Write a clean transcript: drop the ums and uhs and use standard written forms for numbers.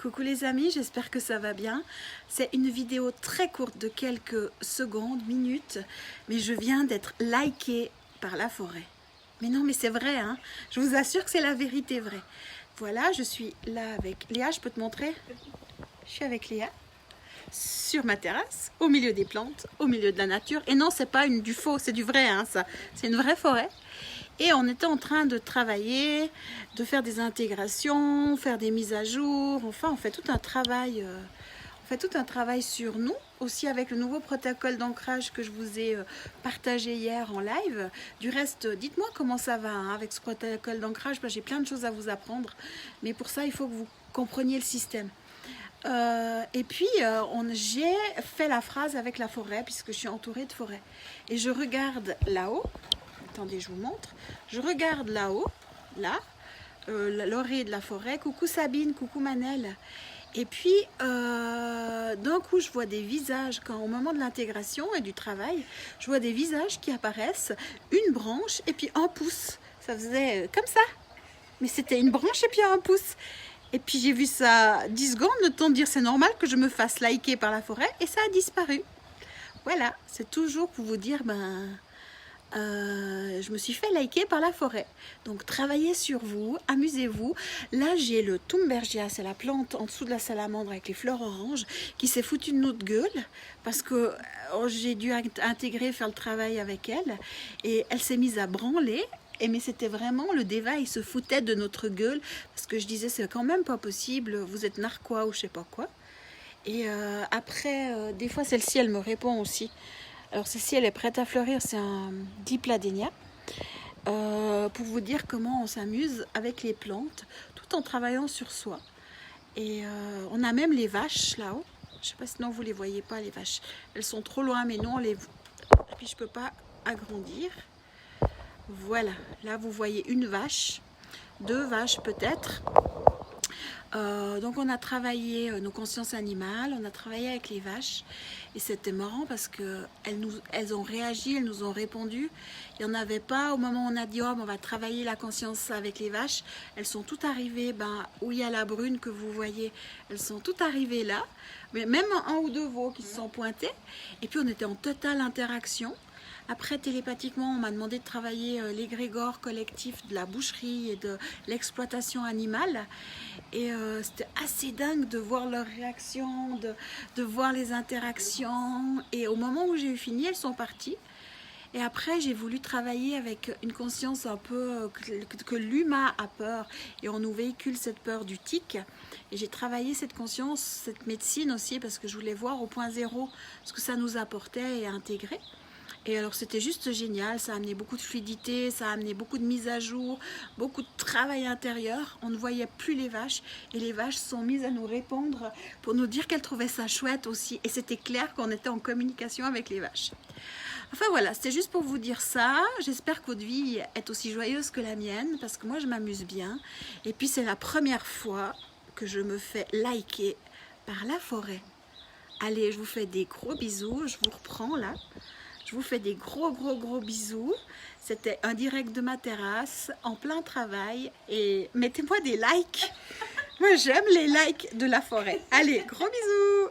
Coucou les amis, j'espère que ça va bien. C'est une vidéo très courte de quelques secondes, minutes, mais je viens d'être likée par la forêt. Mais non, mais c'est vrai, hein. Je vous assure que c'est la vérité vraie. Voilà, je suis là avec Léa, je peux te montrer? Je suis avec Léa, sur ma terrasse, au milieu des plantes, au milieu de la nature. Et non, c'est pas du faux, c'est du vrai, hein, ça. C'est une vraie forêt. Et on était en train de travailler, de faire des intégrations, faire des mises à jour. Enfin, on fait tout un travail, sur nous, aussi avec le nouveau protocole d'ancrage que je vous ai partagé hier en live. Du reste, dites-moi comment ça va hein, avec ce protocole d'ancrage. J'ai plein de choses à vous apprendre, mais pour ça, il faut que vous compreniez le système. Et puis, j'ai fait la phrase avec la forêt, puisque je suis entourée de forêt. Et je regarde là-haut. Attendez, je vous montre. Je regarde là-haut, là, l'orée de la forêt. Coucou Sabine, coucou Manel. Et puis, d'un coup, je vois des visages, au moment de l'intégration et du travail, je vois des visages qui apparaissent, une branche et puis un pouce. Ça faisait comme ça. Mais c'était une branche et puis un pouce. Et puis j'ai vu ça 10 secondes, le temps de dire c'est normal que je me fasse liker par la forêt et ça a disparu. Voilà, c'est toujours pour vous dire, je me suis fait liker par la forêt. Donc travaillez sur vous, amusez-vous. Là j'ai le Thunbergia, c'est la plante en dessous de la salamandre avec les fleurs oranges qui s'est foutue de notre gueule parce que j'ai dû intégrer, faire le travail avec elle et elle s'est mise à branler. Mais c'était vraiment le débat, il se foutait de notre gueule parce que je disais c'est quand même pas possible, vous êtes narquois ou je sais pas quoi. Et après, des fois celle-ci elle me répond aussi. Alors celle-ci elle est prête à fleurir, c'est un dipladénia. Pour vous dire comment on s'amuse avec les plantes tout en travaillant sur soi. Et on a même les vaches là-haut. Je sais pas sinon vous les voyez pas les vaches. Elles sont trop loin mais non on les... Et puis je peux pas agrandir. Voilà, là vous voyez une vache, 2 vaches peut-être. Donc on a travaillé nos consciences animales, on a travaillé avec les vaches et c'était marrant parce que elles ont réagi, elles nous ont répondu. Il n'y en avait pas au moment où on a dit oh, on va travailler la conscience avec les vaches. Elles sont toutes arrivées où il y a la brune que vous voyez, elles sont toutes arrivées là, mais même 1 ou 2 veaux qui se sont pointés et puis on était en totale interaction. Après, télépathiquement, on m'a demandé de travailler l'égrégore collectif de la boucherie et de l'exploitation animale. Et c'était assez dingue de voir leurs réactions, de voir les interactions. Et au moment où j'ai eu fini, elles sont parties. Et après, j'ai voulu travailler avec une conscience un peu que l'humain a peur. Et on nous véhicule cette peur du tic. Et j'ai travaillé cette conscience, cette médecine aussi, parce que je voulais voir au point zéro ce que ça nous apportait et intégrer. Et alors c'était juste génial, ça a amené beaucoup de fluidité, ça a amené beaucoup de mise à jour, beaucoup de travail intérieur. On ne voyait plus les vaches et les vaches sont mises à nous répondre pour nous dire qu'elles trouvaient ça chouette aussi. Et c'était clair qu'on était en communication avec les vaches. Enfin voilà, c'était juste pour vous dire ça. J'espère que votre vie est aussi joyeuse que la mienne parce que moi je m'amuse bien. Et puis c'est la première fois que je me fais liker par la forêt. Allez, je vous fais des gros bisous, je vous reprends là. Je vous fais des gros bisous. C'était un direct de ma terrasse, en plein travail. Et mettez-moi des likes. Moi, j'aime les likes de la forêt. Allez, gros bisous.